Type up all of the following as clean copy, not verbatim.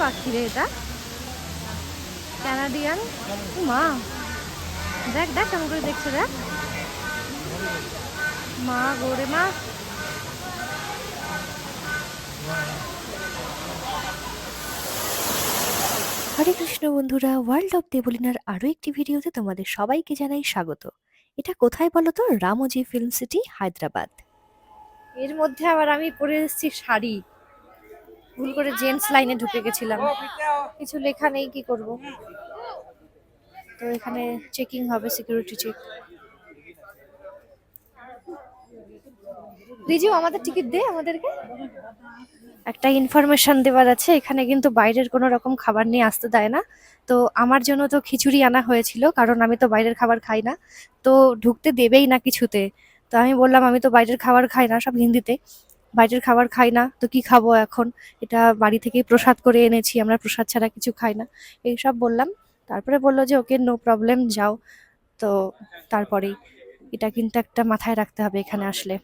পাখি রে এটা? ক্যানাডিয়ান। মা দেখ দেখ কেমন করে দেখছে, দেখ। মা গোরে মা। হরে কৃষ্ণ বন্ধুরা, ওয়ার্ল্ড অফ দেবলিনার আরো একটি ভিডিওতে তোমাদের সবাইকে জানাই স্বাগত। এটা কোথায় বলো তো? Ramoji film city, Hyderabad. এর মধ্যে আবার আমি পরে এসেছি শাড়ি। ভুল করে জেন্টস লাইনে ঢুকে গেছিলাম, কিছু লেখা নেই, কি করব। তো এখানে চেকিং হবে, সিকিউরিটি চেক। রিজু আমাদের টিকিট দে আমাদেরকে। একটা ইনফরমেশন দেওয়ার আছে, এখানে কিন্তু বাইরের কোনো রকম খাবার নিয়ে আসতে দেয় না। তো আমার জন্য তো খিচুড়ি আনা হয়েছিল, কারণ আমি তো বাইরের খাবার খাই না। তো ঢুকতে দেবেই না কিছুতে। তো আমি বললাম আমি তো বাইরের খাবার খাই না, সব হিন্দিতে। বাইরের খাবার খাই না তো কি খাবো এখন? এটা বাড়ি থেকেই প্রসাদ করে এনেছি, আমরা প্রসাদ ছাড়া কিছু খাই না। এইসব বললাম। তারপরে বললো যে ওকে, নো প্রবলেম, যাও। তো তারপরেই এটা কিন্তু একটা মাথায় রাখতে হবে এখানে আসলে।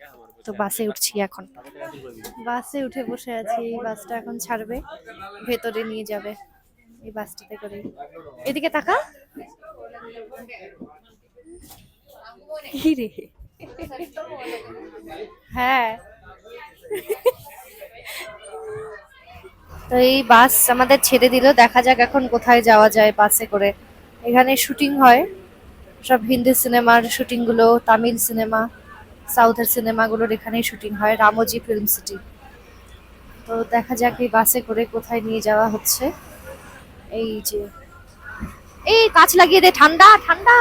তো বাসে উঠছি এখন। বাসে উঠে বসে আছি, এই বাসটা এখন ছাড়বে, ভেতরে নিয়ে যাবে এই বাসটাতে করে। এদিকে তাকা। কি রে? হ্যাঁ। তো এই বাস আমাদের ছেড়ে দিল, দেখা যাক এখন কোথায় যাওয়া যায় বাসে করে। এখানে শুটিং হয়, সব হিন্দি সিনেমার শুটিং গুলো, তামিল সিনেমা, সাউথের সিনেমাগুলোর এখানেই শুটিং হয়, রামোজি ফিল্ম সিটি। তো দেখা যাক এই বাসে করে কোথায় নিয়ে যাওয়া হচ্ছে। এই যে, এই কাঁচ লাগিয়ে দে, ঠান্ডা ঠান্ডা।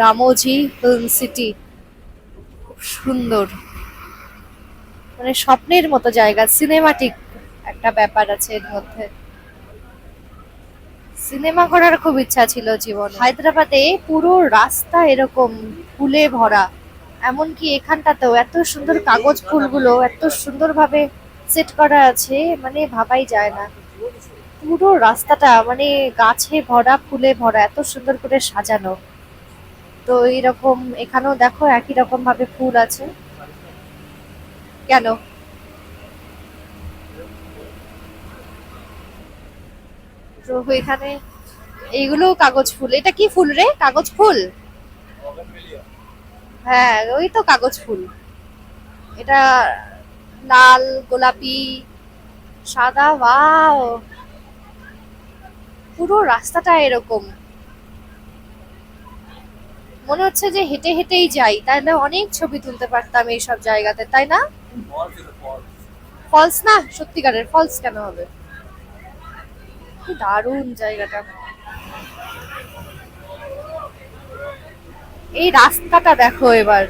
রামোজি ফিল্ম সিটি খুব সুন্দর, মানে স্বপ্নের মতো জায়গা, সিনেমাটিক একটা ব্যাপার আছে এর মধ্যে। সিনেমা করার খুব ইচ্ছা ছিল জীবনে। হায়দ্রাবাদে পুরো রাস্তা এরকম ফুলে ভরা, এমনকি এখানটাতেও এত সুন্দর কাগজ ফুলগুলো এত সুন্দরভাবে সেট করা আছে, মানে ভাবাই যায় না। পুরো রাস্তাটা মানে গাছে ভরা, ফুলে ভরা, এত সুন্দর করে সাজানো। তো এইরকম এখানেও দেখো একই রকম ভাবে ফুল আছে। কেন? তো এখানে এইগুলো কাগজ ফুল। এটা কি ফুল রে? কাগজ ফুল? হ্যাঁ, ওই তো কাগজ ফুল। এটা লাল, গোলাপি, সাদা, ওয়াও। পুরো রাস্তাটা এরকম, মনে হচ্ছে যে হেঁটে হেঁটেই যাই, তাহলে অনেক ছবি তুলতে পারতাম এইসব জায়গাতে, তাই না? ফলস না, সত্যিকারের ফলস কেন হবে? কি দারুণ জায়গাটা। এই রাস্তাটা দেখো এবার,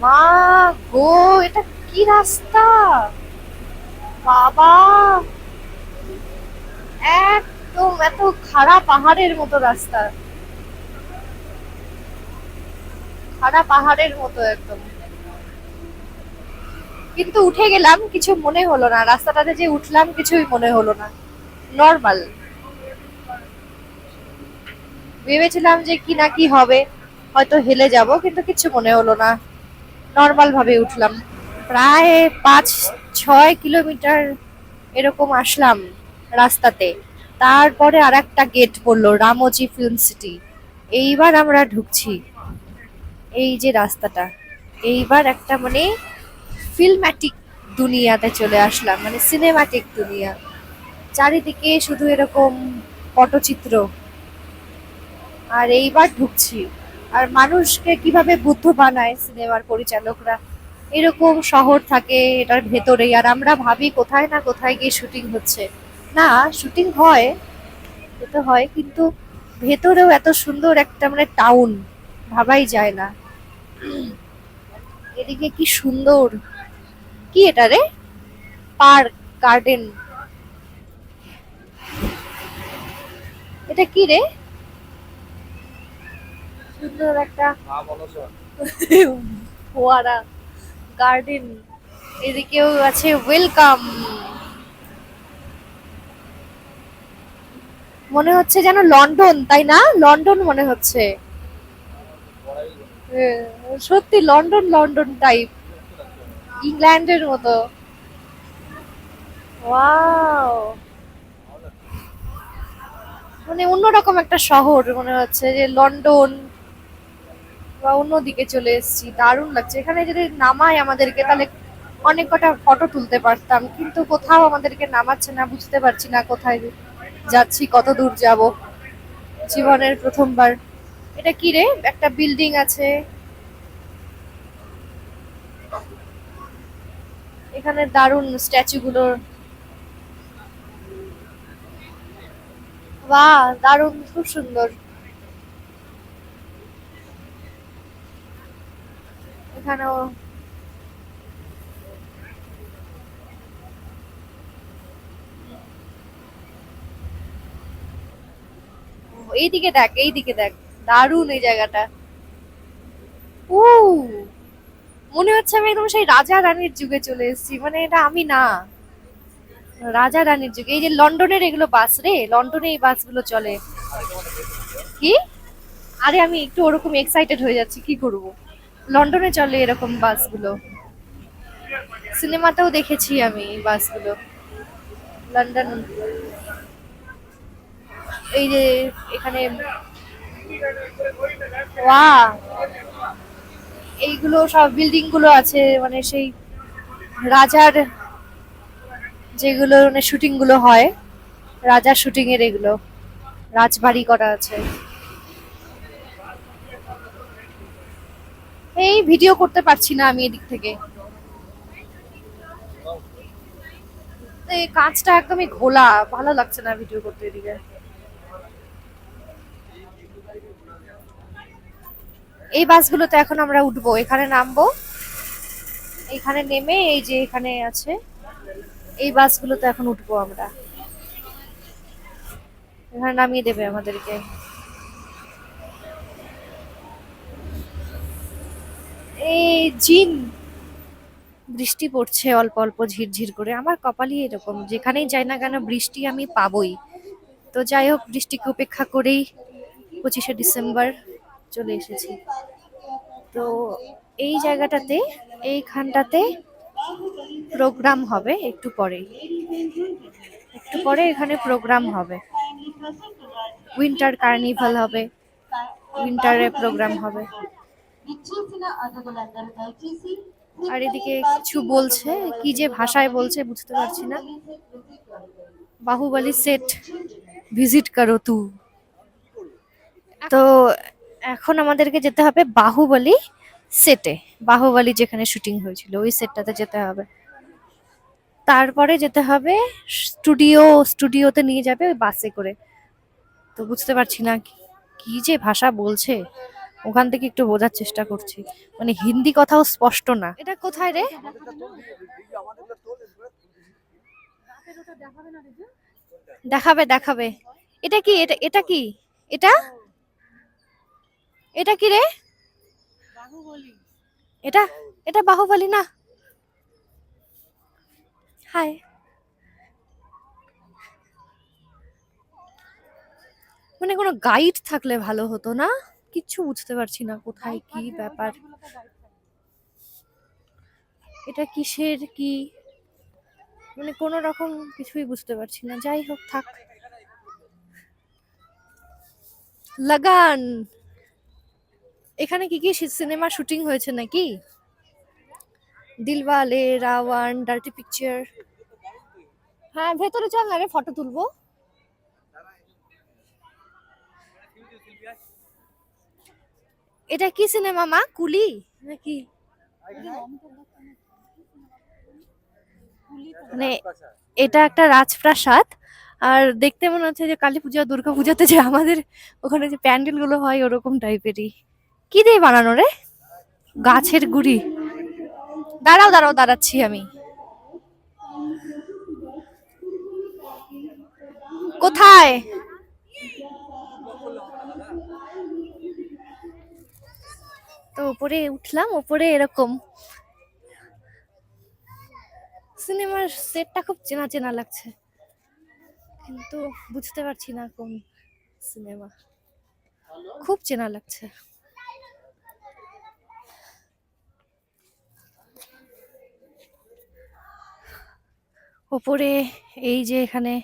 মা গো, এটা কি রাস্তা! বাবা, একদম এত খাড়া পাহাড়ের মতো রাস্তা, খাড়া পাহাড়ের মতো একদম। কিন্তু উঠে গেলাম, কিছু মনে হলো না, রাস্তাটাতে যে উঠলাম কিছুই মনে হলো না, নর্মাল। ভেবেছিলাম যে কি না কি হবে, হয়তো হেলে যাব, কিন্তু কিছু মনে হলো না, নর্মাল ভাবে উঠলাম। প্রায় 5-6 কিলোমিটার এরকম আসলাম রাস্তাতে। তারপরে আর একটা গেট পড়লো, রামোজি ফিল্ম সিটি। এইবার আমরা ঢুকছি। এই যে রাস্তাটা, এইবার একটা মানে ফিল্ম্যাটিক দুনিয়াতে চলে আসলাম, মানে সিনেমাটিক দুনিয়া। চারিদিকে শুধু এরকম পটচিত্র। আর এইবার ঢুকছি। আর মানুষকে কিভাবে বুদ্ধ বানায় সিনেমার পরিচালকরা, এরকম শহর থাকে এটার ভেতরেই, আর আমরা ভাবি কোথায় না কোথায় গিয়ে শুটিং হচ্ছে। না, শুটিং হয়, এটা হয়, কিন্তু ভেতরেও এত সুন্দর একটা মানে টাউন, ভাবাই যায় না। এদিকে কি সুন্দর! কি এটা রে? পার্ক, গার্ডেন, এটা কি রে? সুন্দর একটা ফোয়ারা, গার্ডেন। এদিকেও আছে ওয়েলকাম। মনে হচ্ছে যেন লন্ডন, তাই না? লন্ডন মনে হচ্ছে। হ্যাঁ, সত্যি লন্ডন লন্ডন টাইপ, ইংল্যান্ডের মতো। ওয়াও, মানে অন্যরকম একটা শহর মনে হচ্ছে, যে লন্ডন বা অন্যদিকে চলে এসেছি। দারুণ লাগছে। এখানে যদি নামায় আমাদেরকে তাহলে অনেক কটা ফটো তুলতে পারতাম, কিন্তু কোথাও আমাদেরকে নামাচ্ছে না, বুঝতে পারছি না কোথায় যাচ্ছি, কত দূর যাব। জীবনের প্রথমবার। এটা কি রে, একটা বিল্ডিং আছে এখানে, দারুণ স্ট্যাচু গুলো। বাহ, দারুণ, খুব সুন্দর। এখানেও এইদিকে দেখ, এইদিকে দেখ, দারুণ এই জায়গাটা। উ, মনে হচ্ছে আমি একদম সেই রাজা রানীর যুগে চলে এসেছি, মানে এটা আমি না, রাজা রানীর যুগে। এই যে লন্ডনের এগুলো বাস রে, লন্ডনে এই বাসগুলো চলে। কি? আরে আমি একটু ওরকম এক্সাইটেড হয়ে যাচ্ছি, কি করব। লন্ডনে চলে এরকম বাসগুলো, সিনেমাতেও দেখেছি আমি এই বাসগুলো। লন্ডন, এই যে এখানে, ওয়াও, এইগুলো সব বিল্ডিং গুলো আছে, মানে সেই রাজার, যেগুলো মানে শুটিং গুলো হয়, রাজার শুটিং এর এগুলো, রাজবাড়ি করা আছে। এই ভিডিও করতে পারছি না আমি এদিক থেকে, এই কাঁচটা একদমই ঘোলা, ভালো লাগছে না ভিডিও করতে এদিকে। এই বাসগুলোতে এখন আমরা উঠবো, এখানে নামবো, এখানে নেমে এই যে এখানে আছে, এই বাসগুলোতে এখন উঠবো আমরা, এখানে নামিয়ে দেবে আমাদেরকে। এই জিন, বৃষ্টি পড়ছে অল্প অল্প ঝিরঝির করে। আমার কপালই এরকম, যেখানেই যাই না কেন বৃষ্টি আমি পাবই। তো যাই হোক, বৃষ্টিকে উপেক্ষা করেই 25শে ডিসেম্বর চলে এসেছি। তো এই জায়গাটাতে, এইখানটাতে প্রোগ্রাম হবে একটু পরেই, একটু পরে এখানে প্রোগ্রাম হবে, উইন্টার কার্নিভাল হবে, উইন্টারে প্রোগ্রাম হবে। আর এদিকে কিছু বলছে, কি যে ভাষায় বলছে বুঝতে পারছি না। বাহুবলী সেট ভিজিট করো তু। তো এখন আমাদেরকে যেতে হবে বাহুবলী সেটে, বাহুবলী যেখানে শুটিং হয়েছিল ওই সেটটাতে যেতে হবে। তারপরে যেতে হবে স্টুডিওতে নিয়ে যাবে ওই বাসে করে। তো বুঝতে পারছি না কি যে ভাষা বলছে, ওখান থেকে একটু বোঝার চেষ্টা করছি, মানে হিন্দি কথাও স্পষ্ট না। এটা কোথায় রে? দেখাবে দেখাবে। এটা কি, এটা এটা কি, এটা এটা কি রে? এটা, এটা বাহুবলী না? হাই, মানে কোনো গাইড থাকলে ভালো হতো না, কিচ্ছু বুঝতে পারছি না কোথায় কি ব্যাপার, এটা কিসের কি, মানে কোনো রকম কিছুই বুঝতে পারছি না। যাই হোক, থাক। লাগান, এখানে কি কি সিনেমা শুটিং হয়েছে নাকি? Dilwale, Ra One, dirty picture. হ্যাঁ, ভেতরে চল না রে, ফটো তুলবো। এটা কি সিনেমা মা, কুলি নাকি? মানে এটা একটা রাজপ্রাসাদ, আর দেখতে মনে হচ্ছে যে কালী পূজা দুর্গা পূজাতে যে আমাদের ওখানে যে প্যান্ডেল গুলো হয় ওরকম টাইপেরই। কি দিয়ে বানানো রে? গাছের গুড়ি। দাঁড়াও দাঁড়াও, দাঁড়াচ্ছি আমি। কোথায়? তো উপরে উঠলাম, উপরে এরকম সিনেমার সেটটা খুব চেনা চেনা লাগছে, কিন্তু বুঝতে পারছি না কোন সিনেমা। খুব চেনা লাগছে। ওপরে এই যে এখানে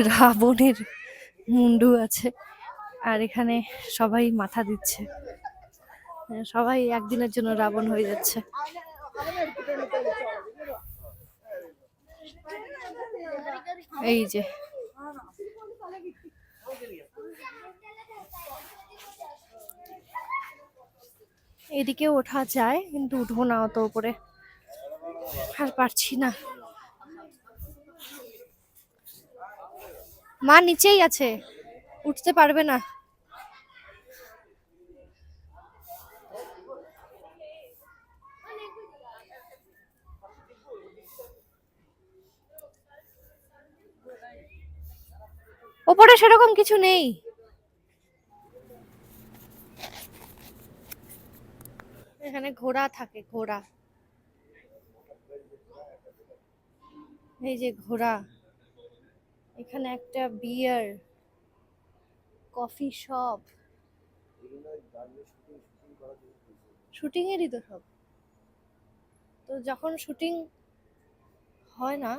রাবণের মুন্ডু আছে, আর এখানে সবাই মাথা দিচ্ছে। সবাই একদিনের জন্য রাবণ হয়ে যাচ্ছে। এই যে এদিকে ওঠা যায়, কিন্তু উঠবো না অত উপরে, আর পারছি না। মা নিচেই আছে, উঠতে পারবে না। ওপরে সেরকম কিছু নেই। এখানে ঘোড়া থাকে, ঘোড়া। এই যে ঘোড়া। এখানে একটা বিয়ার, কফি শপ। শুটিং এরই তো সব। তো যখন শুটিং হয় না,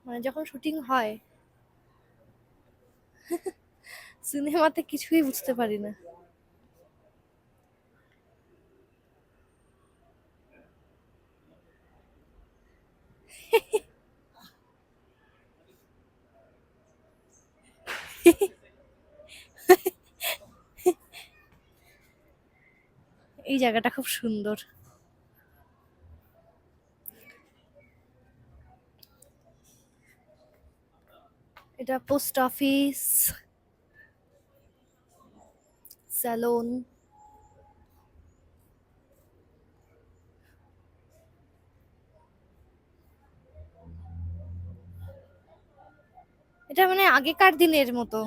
মানে যখন শুটিং হয়, সিনেমাতে কিছুই বুঝতে পারি না। এই জায়গাটা খুব সুন্দর। এটা পোস্ট অফিস, স্যালন। এটা মানে আগেকার দিনের মতো।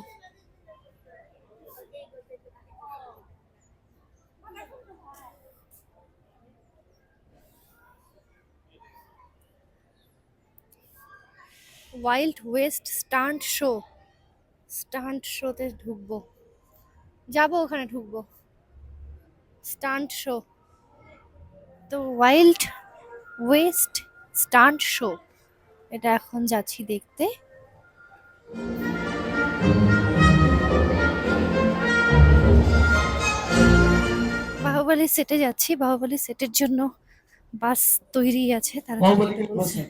Wild west stunt show. Stunt শোতে ঢুকবো, যাবো ওখানে ঢুকবো। স্টান্ট শো, তো ওয়াইল্ড ওয়েস্ট স্টান্ট শো, এটা এখন যাচ্ছি দেখতে। বাহুবলী সেটে যাচ্ছি, বাহুবলী সেটের জন্য বাস তৈরি আছে, তারা যেতে বলছে।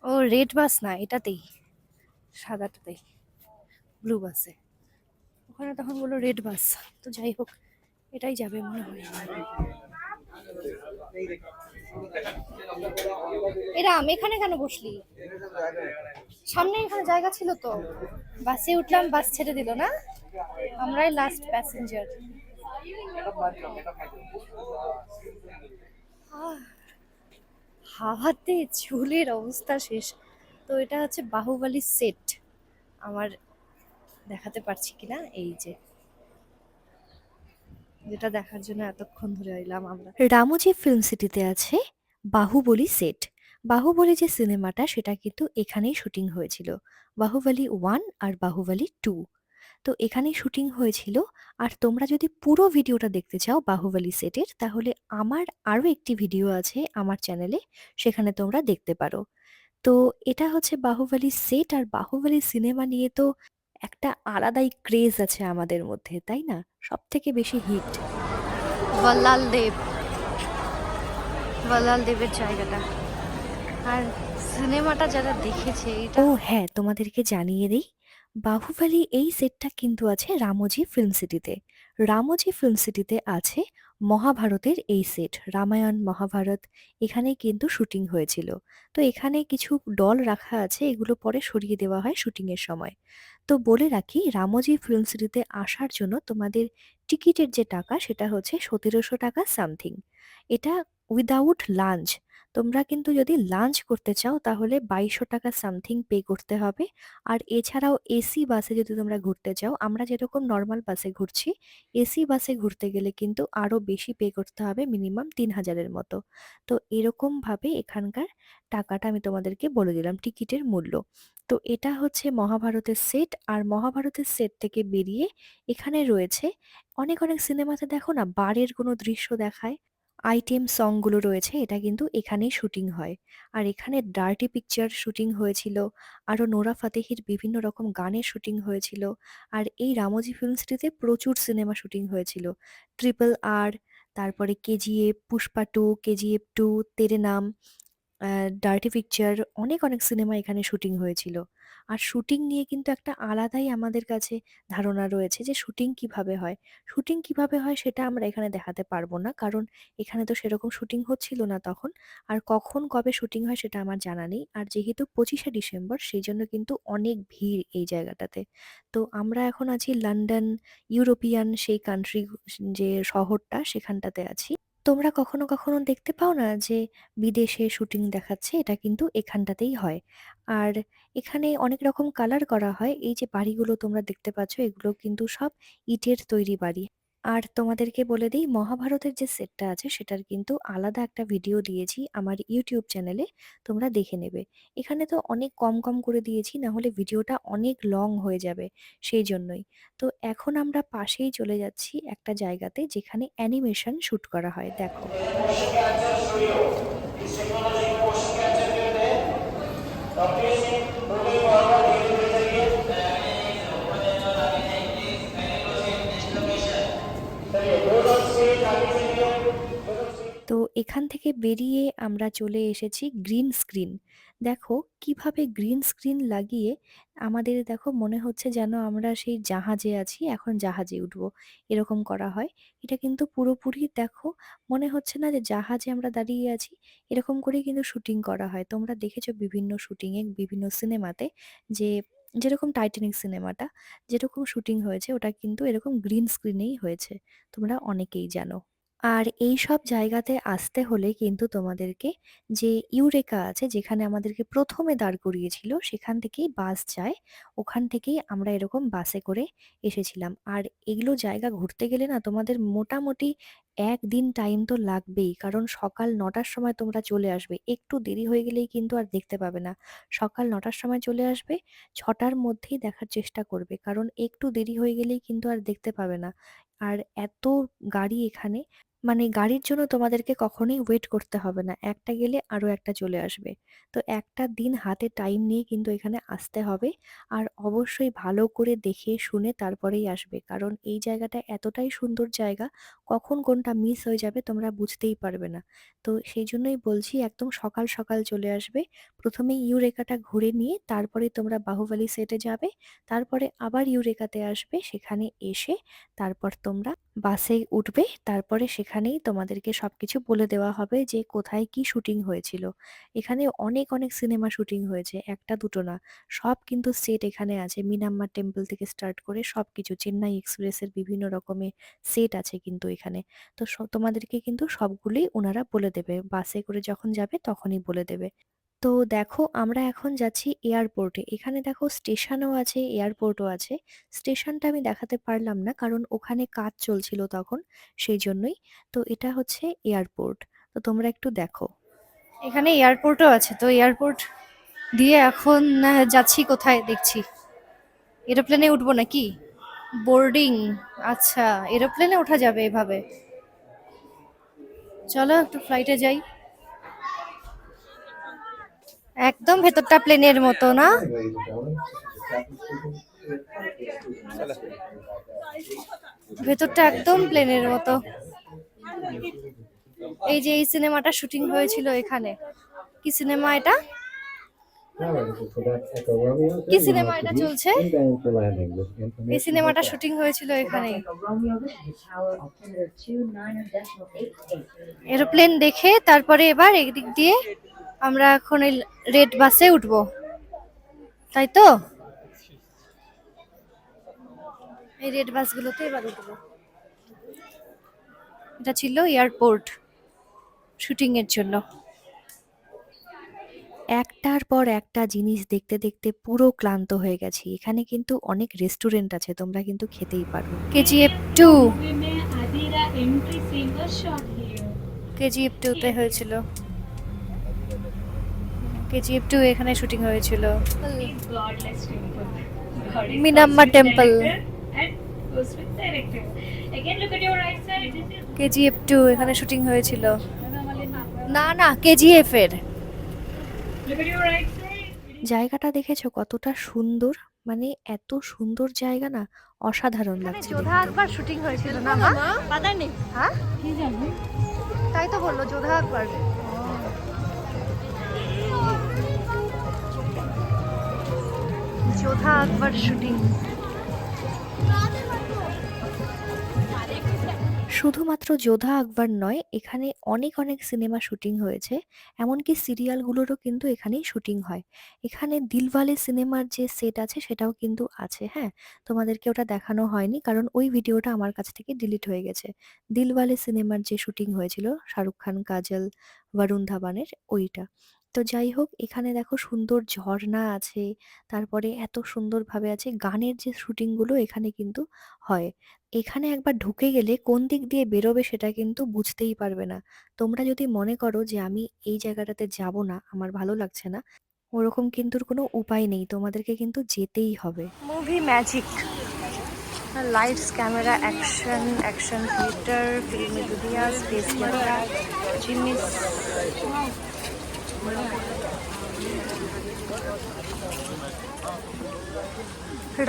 ও রেড বাস না, এটাতেই, সাদাটাতেই, ব্লু বাসে। ওখানে তখন বললো রেড বাস, তো যাই হোক এটাই যাবে মনে হয়। এরা আমি এখানে কেন বসলি? সামনে এখানে জায়গা ছিল তো। বাসে উঠলাম, বাস ছেড়ে দিল না, আমরাই লাস্ট প্যাসেঞ্জার। হাওয়াতে চুলের অবস্থা শেষ। তো এটা হচ্ছে বাহুবলী সেট। আমার দেখাতে পারছি কিনা, এই যে যেটা দেখার জন্য এতক্ষণ ধরে এলাম আমরা। রামোজি ফিল্ম সিটিতে আছে বাহুবলী সেট। বাহুবলী যে সিনেমাটা, সেটা কিন্তু এখানেই শুটিং হয়েছিল। বাহুবলী 1 আর বাহুবলী 2, তো এখানেই শুটিং হয়েছিল। আর তোমরা যদি পুরো ভিডিওটা দেখতে চাও বাহুবলী সেটের, তাহলে আমার আরও একটি ভিডিও আছে আমার চ্যানেলে, সেখানে তোমরা দেখতে পারো। তো এটা হচ্ছে বাহুবলী সেট। আর বাহুবলী সিনেমা নিয়ে তো একটা আলাদাই ক্রেজ আছে আমাদের মধ্যে, তাই না? সব থেকে বেশি হিট বল্লাল দেব, বল্লাল দেবের জায়গাটা। আর সিনেমাটা যারা দেখেছে এটা, ও হ্যাঁ, তোমাদেরকে জানিয়ে দিই, বাহুবলী এই সেটটা কিন্তু আছে রামোজি ফিল্ম সিটিতে। রামোজি ফিল্ম সিটিতে আছে মহাভারতের এই সেট, রামায়ণ মহাভারত এখানেই কিন্তু শুটিং হয়েছিল। তো এখানে কিছু ডল রাখা আছে, এগুলো পরে সরিয়ে দেওয়া হয় শুটিং এর সময়। তো বলে রাখি, রামোজি ফিল্ম সিটিতে আসার জন্য তোমাদের টিকিটের যে টাকা, সেটা হচ্ছে 1700 টাকা সামথিং। এটা উইদাউট লাঞ্চ। তোমরা কিন্তু যদি লাঞ্চ করতে চাও তাহলে 2200 টাকা সামথিং পে করতে হবে। আর এছাড়াও এসি বাসে যদি তোমরা ঘুরতে চাও, আমরা যেরকম নর্মাল বাসে ঘুরছি, এসি বাসে ঘুরতে গেলে কিন্তু আরো বেশি পে করতে হবে, মিনিমাম 3000-এর মতো। তো এরকম ভাবে এখানকার টাকাটা আমি তোমাদেরকে বলে দিলাম, টিকিটের মূল্য। তো এটা হচ্ছে মহাভারতের সেট। আর মহাভারতের সেট থেকে বেরিয়ে এখানে রয়েছে অনেক অনেক সিনেমাতে দেখো না, বারের কোনো দৃশ্য দেখায়, আইটেম সংগুলো রয়েছে এটা কিন্তু এখানেই শুটিং হয়। আর এখানে ডার্টি পিকচার শুটিং হয়েছিল, আরও নোরা ফাতেহির বিভিন্ন রকম গানের শুটিং হয়েছিল। আর এই রামোজি ফিল্ম সিটিতে প্রচুর সিনেমা শুটিং হয়েছিল। ট্রিপল আর, তারপরে কেজিএফ, পুষ্পা টু, কেজিএফ টু, তেরে নাম, ডার্টি পিকচার, অনেক অনেক সিনেমা এখানে শুটিং হয়েছিল। আর শুটিং নিয়ে কিন্তু একটা আলাদাই আমাদের কাছে ধারণা রয়েছে যে শুটিং কিভাবে হয়। শুটিং কিভাবে হয় সেটা আমরা এখানে দেখাতে পারবো না, কারণ এখানে তো সেরকম শুটিং হচ্ছিল না তখন। আর কখন কবে শুটিং হয় সেটা আমার জানা নেই। আর যেহেতু 25শে ডিসেম্বর, সেই জন্য কিন্তু অনেক ভিড় এই জায়গাটাতে। তো আমরা এখন আছি লন্ডন, ইউরোপিয়ান সেই কান্ট্রি, যে শহরটা সেখানটাতে আছি। তোমরা কখনো কখনো দেখতে পাও না যে বিদেশে শুটিং দেখাচ্ছে, এটা কিন্তু এখানটাতেই হয়। আর এখানে অনেক রকম কালার করা হয়। এই যে বাড়িগুলো তোমরা দেখতে পাচ্ছ, এগুলো কিন্তু সব ইটের তৈরি বাড়ি। আর তোমাদেরকে বলে দিই, মহাভারতের যে সেটটা আছে সেটার কিন্তু আলাদা একটা ভিডিও দিয়েছি আমার ইউটিউব চ্যানেলে, তোমরা দেখে নেবে। এখানে তো অনেক কম কম করে দিয়েছি, না হলে ভিডিওটা অনেক লং হয়ে যাবে, সেই জন্যই। তো এখন আমরা পাশেই চলে যাচ্ছি একটা জায়গাতে যেখানে অ্যানিমেশন শুট করা হয়, দেখো। তো এখান থেকে বেরিয়ে আমরা চলে এসেছি গ্রিন স্ক্রিন। দেখো কিভাবে গ্রিন স্ক্রিন লাগিয়ে আমাদের, দেখো মনে হচ্ছে যেন আমরা সেই জাহাজে আছি, এখন জাহাজে উঠবো, এরকম করা হয়। এটা কিন্তু পুরোপুরি দেখো, মনে হচ্ছে না যে জাহাজে আমরা দাঁড়িয়ে আছি। এরকম করেই কিন্তু শুটিং করা হয়। তোমরা দেখেছো বিভিন্ন শুটিংয়ে, বিভিন্ন সিনেমাতে, যে যেরকম টাইটানিক সিনেমাটা যেরকম শুটিং হয়েছে, ওটা কিন্তু এরকম গ্রিন স্ক্রিনেই হয়েছে, তোমরা অনেকেই জানো। আর এইসব জায়গাতে আসতে হলে কিন্তু তোমাদেরকে, যে ইউরেকা আছে যেখানে আমাদেরকে প্রথমে দাঁড় করিয়েছিল, সেখান থেকেই বাস যায়। ওখান থেকেই আমরা এরকম বাসে করে এসেছিলাম। আর এগুলো জায়গা ঘুরতে গেলে না তোমাদের মোটামুটি একদিন টাইম তো লাগবেই, কারণ সকাল 9টার সময় তোমরা চলে আসবে। একটু দেরি হয়ে গেলেই কিন্তু আর দেখতে পাবে না। সকাল 9টার সময় চলে আসবে, 6টার মধ্যেই দেখার চেষ্টা করবে, কারণ একটু দেরি হয়ে গেলেই কিন্তু আর দেখতে পাবে না। আর এত গাড়ি এখানে, মানে গাড়ির জন্য তোমাদেরকে কখনোই ওয়েট করতে হবে না, একটা গেলে আরো একটা চলে আসবে। তো একটা দিন হাতে টাইম নিয়ে কিন্তু এখানে আসতে হবে। আর অবশ্যই ভালো করে দেখে শুনে তারপরেই আসবে, কারণ এই জায়গাটা এতটাই সুন্দর জায়গা, কখন কোনটা মিস হয়ে যাবে তোমরা বুঝতেই পারবে না। তো সেই জন্যই বলছি, একদম সকাল সকাল চলে আসবে। প্রথমে ইউরেকাটা ঘুরে নিয়ে তারপরে তোমরা বাহুবালি সেটে যাবে, তারপরে আবার ইউরেকাতে আসবে, সেখানে এসে তারপর তোমরা বাসে উঠবে। তারপরে সেখানেই তোমাদেরকে সবকিছু বলে দেওয়া হবে যে কোথায় কি শুটিং হয়েছিল। এখানে অনেক অনেক সিনেমা শুটিং হয়েছে, একটা দুটো না, সব কিন্তু সেট এখানে আছে। মিনাম্মা টেম্পল থেকে স্টার্ট করে সবকিছু, চেন্নাই এক্সপ্রেসের বিভিন্ন রকমের সেট আছে কিন্তু এখানে। তো তোমাদেরকে কিন্তু সবগুলোই ওনারা বলে দেবে, বাসে করে যখন যাবে তখনই বলে দেবে। তো দেখো আমরা এখন যাচ্ছি এয়ারপোর্টে। এখানে দেখো স্টেশনও আছে, এয়ারপোর্টও আছে। স্টেশনটা আমি দেখাতে পারলাম না, কারণ ওখানে কাজ চলছিল তখন, সেই জন্যই। তো এটা হচ্ছে এয়ারপোর্ট, তো তোমরা একটু দেখো। এখানে এয়ারপোর্টও আছে। তো এয়ারপোর্ট দিয়ে এখন যাচ্ছি কোথায় দেখছি, এরোপ্লেনে উঠবো নাকি? বোর্ডিং, আচ্ছা, এরোপ্লেনে ওঠা যাবে এভাবে। চলো একটু ফ্লাইটে যাই। একদম ভেতরটা প্লেনের মতো না? ভেতরটা একদম প্লেনের মতো। এই যে এই সিনেমাটা শুটিং হয়েছিল এখানে। কি সিনেমা এটা? কি সিনেমা এটা চলছে? এই সিনেমাটা শুটিং হয়েছিল এখানে। এরোপ্লেন দেখে তারপরে এবার এদিক দিয়ে আমরা এখন এই রেড বাসে উঠবো, তাই তো? এই রেড বাসগুলোতে এবার উঠবো। এটা ছিল এয়ারপোর্ট শুটিং এর জন্য। একটার পর একটা জিনিস দেখতে দেখতে পুরো ক্লান্ত হয়ে গেছি। এখানে কিন্তু অনেক রেস্টুরেন্ট আছে, তোমরা কিন্তু খেতেই পারো। কেজিএফ টু, কেজিএফ টু তে হয়েছিল। কেজিএফ টু এখানে শুটিং হয়েছিল। Meenamma temple. Swift director. Again, look at your right side. This is KGF 2 এখানে শুটিং হয়েছিল। না না, KGF এর। look at your right side. জায়গাটা দেখেছো কতটা সুন্দর, মানে এত সুন্দর জায়গা না, অসাধারণ লাগছে যোধা দেখতে। আকবর শুটিং হয়েছিল না মা? पता नहीं হ্যাঁ কি জানি তাই তো বললো যোধা আকবর। যোধা আকবর শুটিং। শুধুমাত্র যোধা আকবর নয়, এখানে অনেক অনেক সিনেমা শুটিং হয়েছে, এমনকি সিরিয়ালগুলোরও কিন্তু এখানেই শুটিং হয়। এখানে দিলওয়ালে সিনেমার যে সেট আছে সেটাও কিন্তু আছে, হ্যাঁ। তোমাদেরকে ওটা দেখানো হয়নি কারণ ওই ভিডিওটা আমার কাছ থেকে ডিলিট হয়ে গেছে। দিলওয়ালে সিনেমার যে শুটিং হয়েছিল শাহরুখ খান, কাজল, বরুণ ধাবানের, ওইটা। তো যাই হোক, এখানে দেখো সুন্দর ঝর্ণা আছে, তারপরে এত সুন্দরভাবে আছে, গানের যে শুটিংগুলো এখানে কিন্তু হয়। এখানে একবার ঢুকে গেলে কোন দিক দিয়ে বেরোবে সেটা কিন্তু বুঝতেই পারবে না। তোমরা যদি মনে করো যে আমি এই জায়গাটাতে যাব না, আমার ভালো লাগছে না, ওরকম কিন্তু কোনো উপায় নেই, তোমাদেরকে কিন্তু যেতেই হবে। Movie magic, lights, camera, action, action theatre, filmy দুনিয়া, স্পেস মার্কা, জিনিস।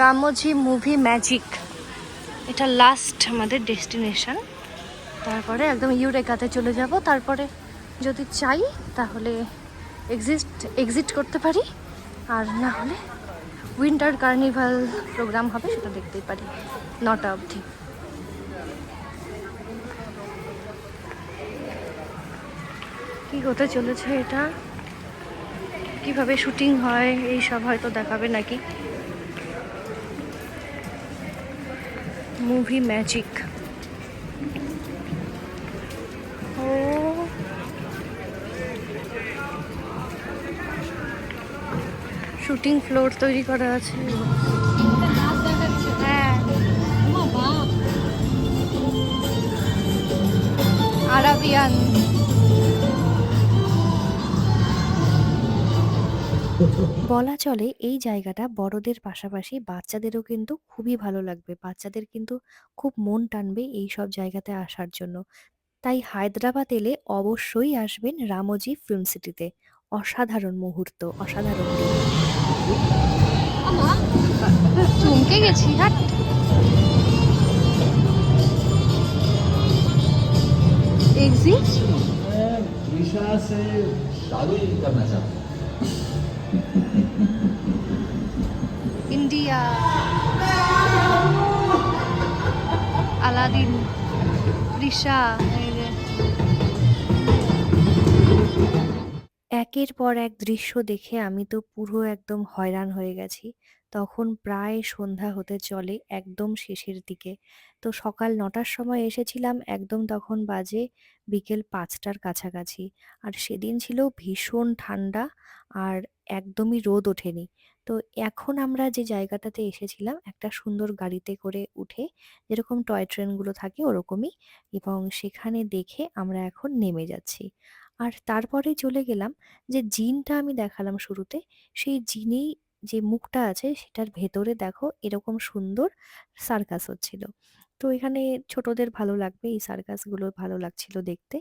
রামোজি মুভি ম্যাজিক, এটা লাস্ট আমাদের ডেস্টিনেশন। তারপরে একদম ইউরেকাতে চলে যাব, তারপরে যদি চাই তাহলে এক্সিট করতে পারি, আর না হলে উইন্টার কার্নিভাল প্রোগ্রাম হবে, সেটা দেখতেই পারি 9টা অবধি। কি হতে চলেছে এটা, কিভাবে শুটিং হয় এই সব হয়তো দেখাবে নাকি। Movie magic. ও শুটিং ফ্লোর তৈরি করা আছে। হ্যাঁ, আরাবিয়ান। বলা চলে এই জায়গাটা বড়দের পাশাপাশি বাচ্চাদেরও কিন্তু খুবই ভালো লাগবে, বাচ্চাদের কিন্তু খুব মন টানবে এই সব জায়গাতে আসার জন্য। তাই হায়দ্রাবাদ এলে অবশ্যই আসবেন রামোজি ফিল্ম সিটিতে। অসাধারণ মুহূর্ত, অসাধারণ দিন। চমকে গেছি, হ্যাঁ। এক্সিট। मैं प्रीशा से शादी करना चाहता हूँ। India, Aladdin, Risha. এই যে একের পর এক দৃশ্য দেখে আমি তো পুরো একদম হয়রান হয়ে গেছি। তখন প্রায় সন্ধ্যা হতে চলে, একদম শেষের দিকে। তো সকাল 9টার সময় এসেছিলাম, একদম তখন বাজে বিকেল 5টার কাছাকাছি। আর সেদিন ছিল ভীষণ ঠান্ডা, আর একদমই রোদ ওঠেনি। তো এখন আমরা যে জায়গাটাতে এসেছিলাম, একটা সুন্দর গাড়িতে করে উঠে, যেরকম টয় ট্রেনগুলো থাকে ওরকমই, এবং সেখানে দেখে আমরা এখন নেমে যাচ্ছি। আর তারপরে চলে গেলাম, যে জিনটা আমি দেখালাম শুরুতে, সেই জিনেই যে মুখটা আছে সেটার ভেতরে দেখো এরকম সুন্দর সার্কাস হচ্ছিল। তো এখানে ছোটদের ভালো লাগবে, এই সার্কাসগুলো ভালো লাগছিল দেখতে।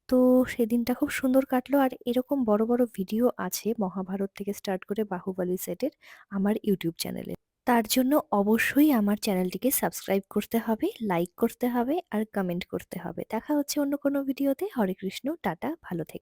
তো সেদিনটা খুব সুন্দর কাটলো। আর এরকম বড় বড় ভিডিও আছে মহাভারত থেকে স্টার্ট করে বাহুবলী সেটের আমার ইউটিউব চ্যানেলে। তার জন্য অবশ্যই আমার চ্যানেলটিকে সাবস্ক্রাইব করতে হবে, লাইক করতে হবে আর কমেন্ট করতে হবে। দেখা হচ্ছে অন্য কোনো ভিডিওতে। হরে কৃষ্ণ, টাটা, ভালো থেকো।